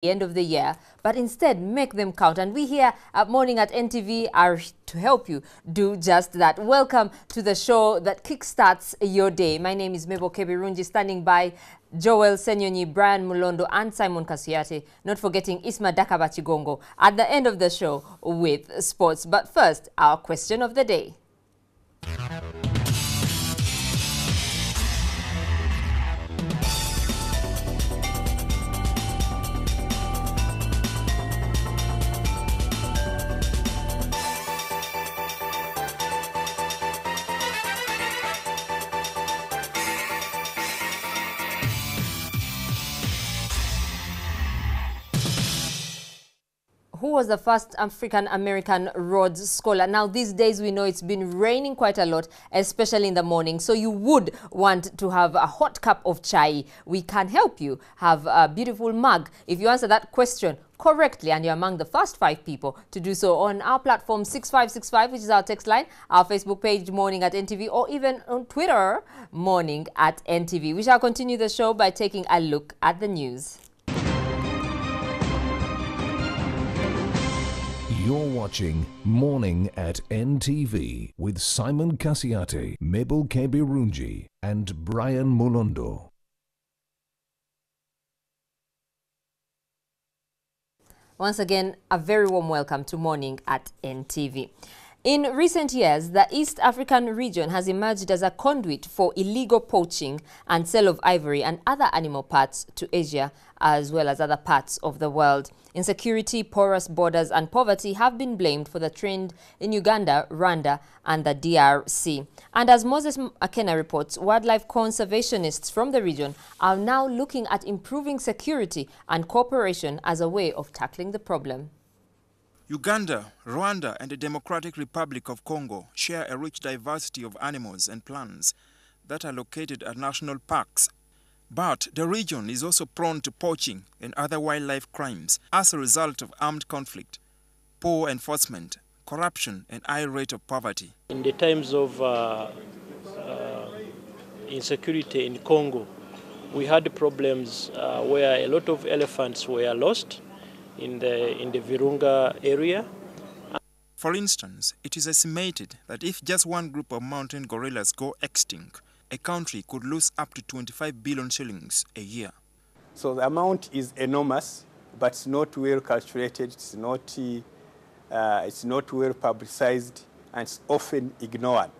end of the year, but instead make them count. And we here at Morning at NTV are to help you do just that. Welcome to the show that kickstarts your day. My name is Mebo Kebirunji, standing by Joel Senyonyi, Brian Mulondo, and Simon Kasuyate, not forgetting Isma Dakabachigongo at the end of the show with sports. But first, our question of the day. Who was the first African-American Rhodes Scholar? Now, these days, we know it's been raining quite a lot, especially in the morning. So you would want to have a hot cup of chai. We can help you have a beautiful mug. If you answer that question correctly, and you're among the first 5 people to do so on our platform 6565, which is our text line, our Facebook page, Morning at NTV, or even on Twitter, Morning at NTV. We shall continue the show by taking a look at the news. You're watching Morning at NTV with Simon Kasuyate, Mebo Kebirunji, and Brian Mulondo. Once again, a very warm welcome to Morning at NTV. In recent years, the East African region has emerged as a conduit for illegal poaching and sale of ivory and other animal parts to Asia, as well as other parts of the world. Insecurity, porous borders, and poverty have been blamed for the trend in Uganda, Rwanda, and the DRC. And as Moses Akena reports, wildlife conservationists from the region are now looking at improving security and cooperation as a way of tackling the problem. Uganda, Rwanda, and the Democratic Republic of Congo share a rich diversity of animals and plants that are located at national parks. But the region is also prone to poaching and other wildlife crimes as a result of armed conflict, poor enforcement, corruption, and high rate of poverty. In the times of insecurity in Congo, we had problems where a lot of elephants were lost in the Virunga area. For instance, it is estimated that if just one group of mountain gorillas go extinct, a country could lose up to 25 billion shillings a year. So the amount is enormous, but it's not well calculated, it's not well publicized, and it's often ignored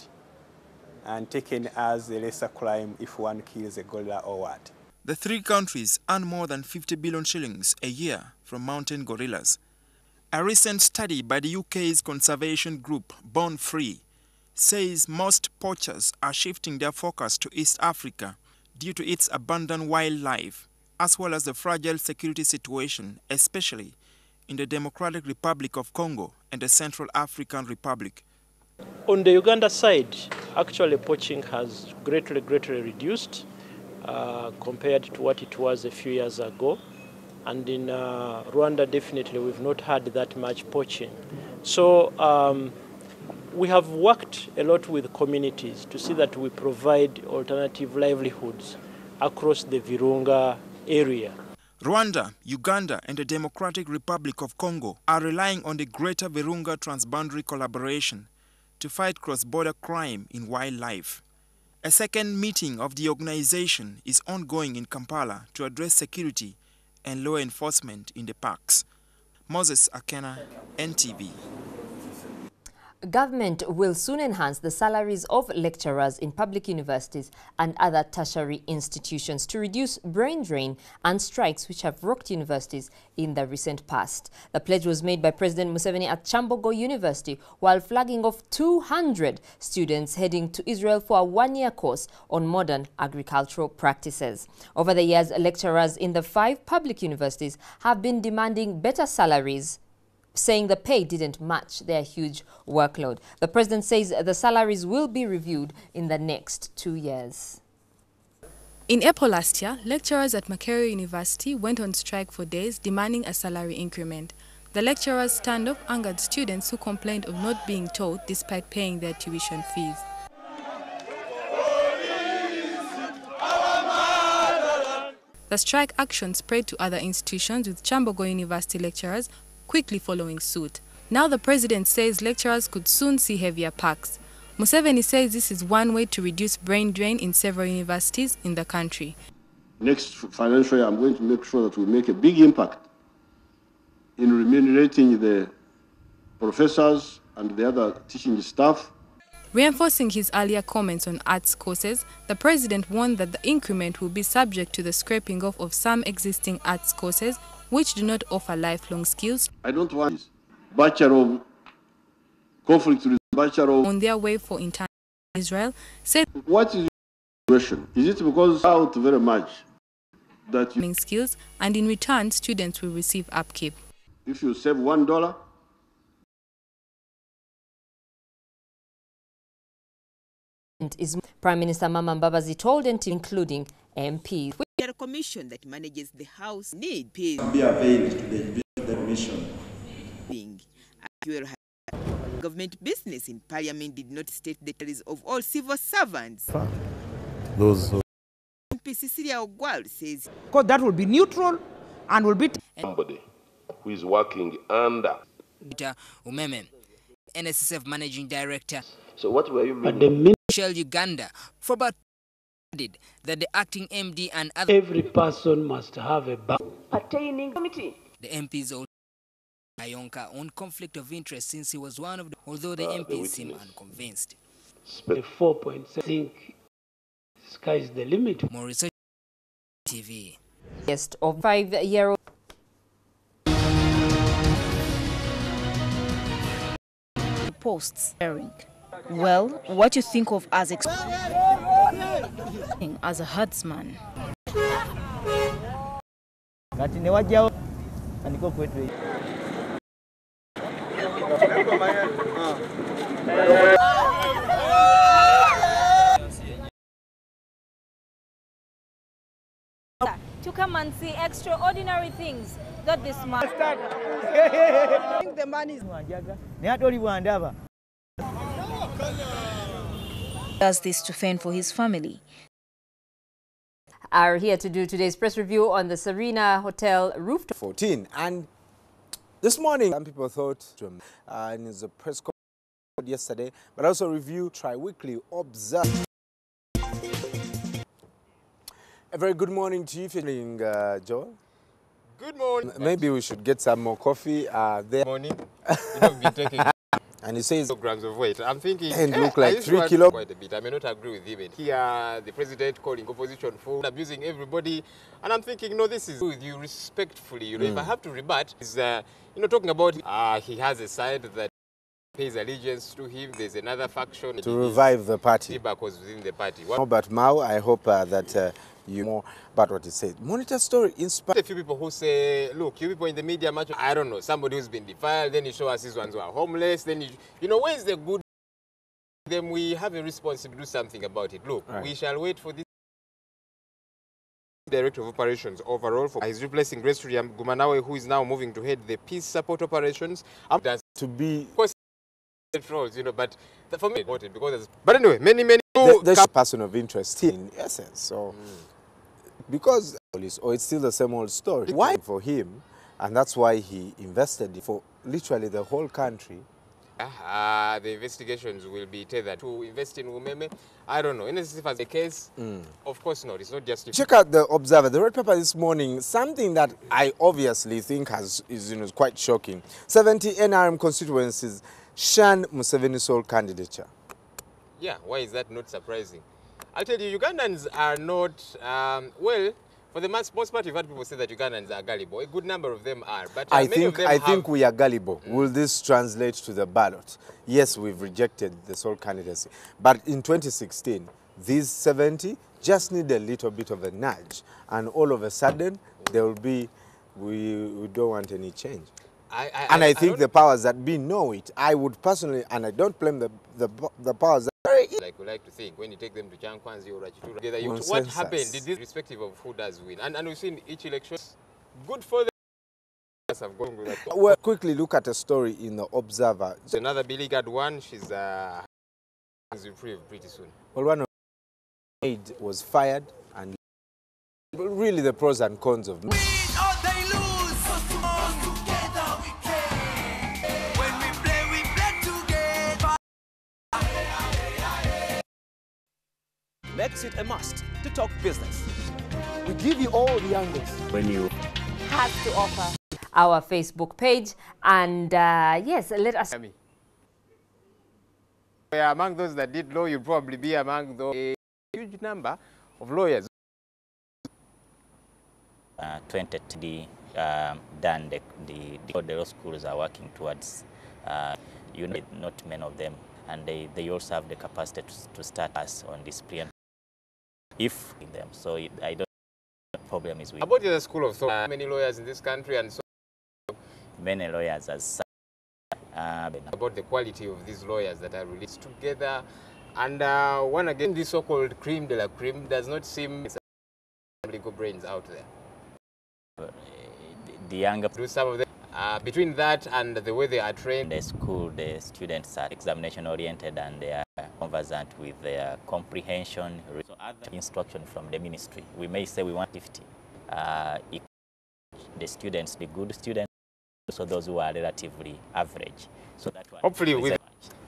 and taken as a lesser crime if one kills a gorilla or what. The 3 countries earn more than 50 billion shillings a year from mountain gorillas. A recent study by the UK's conservation group Born Free says most poachers are shifting their focus to East Africa due to its abundant wildlife, as well as the fragile security situation, especially in the Democratic Republic of Congo and the Central African Republic. On the Uganda side, actually poaching has greatly reduced compared to what it was a few years ago. And in Rwanda, definitely, we've not had that much poaching. So we have worked a lot with communities to see that we provide alternative livelihoods across the Virunga area. Rwanda, Uganda, and the Democratic Republic of Congo are relying on the Greater Virunga Transboundary Collaboration to fight cross-border crime in wildlife. A second meeting of the organization is ongoing in Kampala to address security and law enforcement in the parks. Moses Akena, NTV. Government will soon enhance the salaries of lecturers in public universities and other tertiary institutions to reduce brain drain and strikes which have rocked universities in the recent past. The pledge was made by President Museveni at Chambogo University while flagging off 200 students heading to Israel for a 1-year course on modern agricultural practices. Over the years, lecturers in the 5 public universities have been demanding better salaries, saying the pay didn't match their huge workload. The president says the salaries will be reviewed in the next 2 years. In April last year, lecturers at Makerere University went on strike for days demanding a salary increment. The lecturers' stand-up angered students who complained of not being taught despite paying their tuition fees. The strike action spread to other institutions, with Chambogo University lecturers quickly following suit. Now the president says lecturers could soon see heavier packs. Museveni says this is one way to reduce brain drain in several universities in the country. Next financial year, I'm going to make sure that we make a big impact in remunerating the professors and the other teaching staff. Reinforcing his earlier comments on arts courses, the president warned that the increment will be subject to the scraping off of some existing arts courses which do not offer lifelong skills. I don't want this bachelor of conflict, bachelor of... On their way for international Israel, said... What is your question? Is it because out very much that you... skills, and in return, students will receive upkeep. If you save $1, is Prime Minister Mama Mbabazi told NTV, including MPs. A commission that manages the House need pays be availed to the commission. Government business in Parliament did not state the titles of all civil servants. Those MP Cecilia Ogwal says because that will be neutral and will be somebody who is working under Umeme, NSSF Managing Director. So what were you meaning? Uganda for about that the acting MD and other every person must have a pertaining committee. The MPs also Ayonka on conflict of interest since he was one of the, although the MPs seem unconvinced. The 4.6 think sky's the limit. More research TV. Guest of 5-year-old posts airing. Well, what you think of as a herdsman? To come and see extraordinary things that this man. the man is does this to fend for his family. Are here to do today's press review on the Serena Hotel rooftop. 14, and this morning some people thought and it's a press conference yesterday, but also review tri-weekly observe. A very good morning to you, feeling Joel. Good morning. Maybe we should get some more coffee there. Morning. You have been taking and he says grams of weight. I'm thinking and look like 3 kilos. Quite a bit. I may not agree with him. Here, the president calling opposition for abusing everybody, and I'm thinking, no, this is with you respectfully. You know, if I have to rebut, is talking about he has a side that pays allegiance to him. There's another faction to revive the party. Was within the party. No, but Mao, I hope that you more about what he said. Monitor story inspired. A few people who say, look, you people in the media much, I don't know, somebody who's been defiled, then you show us these ones who are homeless, then you know, where's the good? Then we have a responsibility to do something about it. Look, we shall wait for this Director of Operations overall. He's replacing Grace Gumanawe, who is now moving to head the peace support operations. To be roles, you know, but for me, important because but anyway, many there's a person of interest here in essence. So because it's still the same old story. Why for him, and that's why he invested for literally the whole country. The investigations will be tethered to invest in Umeme. I don't know. In as a case, of course not. It's not just. Check out the Observer, the red paper this morning. Something that I obviously think is quite shocking. 70 NRM constituencies shun Museveni's sole candidature. Yeah, why is that not surprising? I'll tell you, Ugandans are not, well, for the most part, you've had people say that Ugandans are gullible. A good number of them are. But I think we are gullible. Will this translate to the ballot? Yes, we've rejected the sole candidacy. But in 2016, these 70 just need a little bit of a nudge. And all of a sudden, there will be, we don't want any change. I think the powers that be know it. I would personally, and I don't blame the powers that like we like to think when you take them to Jankwanzi or Rachitura, what happened? Did this, irrespective of who does win? And we've seen each election, good for them. Well, quickly look at a story in the Observer. So another beleaguered one, she's will pretty soon. Well, one of the maid was fired, and really the pros and cons of makes it a must to talk business. We give you all the angles. When you has to offer our Facebook page, and yes, let us. Among those that did law, you'll probably be among a huge number of lawyers. 2020 done the law schools are working towards not many of them, and they also have the capacity to start us on discipline if in them. So I don't. The problem is with. About the school of thought, many lawyers in this country, and so many lawyers as. About the quality of these lawyers that are released together, and one again, this so-called creme de la creme does not seem legal brains out there. The younger do some of them between that and the way they are trained. The school, the students are examination oriented and they are conversant with their comprehension. So other instruction from the ministry, we may say we want 50. The students, the good students, so those who are relatively average. So that one. Hopefully, with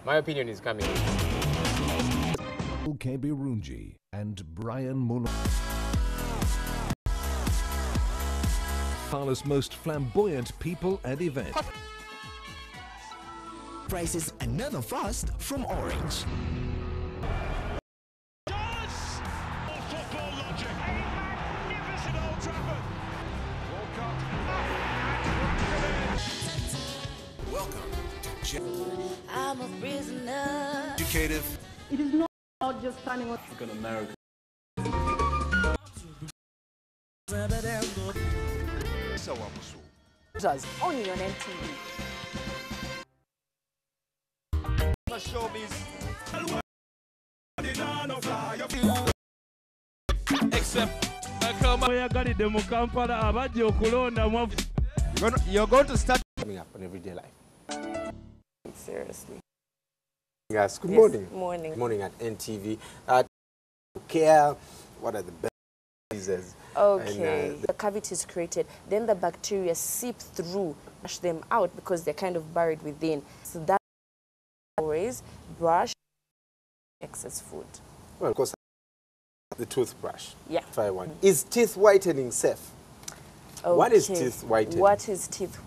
my opinion is coming. Kebirunji and Brian Mulo. Harlow's most flamboyant people and events. Prices another fast from Orange. Welcome to I'm a prisoner. Educative. It is not just standing on African American. only on NTV. You're going to start coming up on everyday life. Seriously. Yes, good Yes, morning. morning. Good morning at NTV. Care, what are the best diseases? Okay, And, the cavity is created, then the bacteria seep through, brush them out because they're kind of buried within. So that always brush excess food. well, of course, the toothbrush. Yeah. If I want. Is teeth whitening safe? Okay. What is teeth whitening? What is teeth whitening?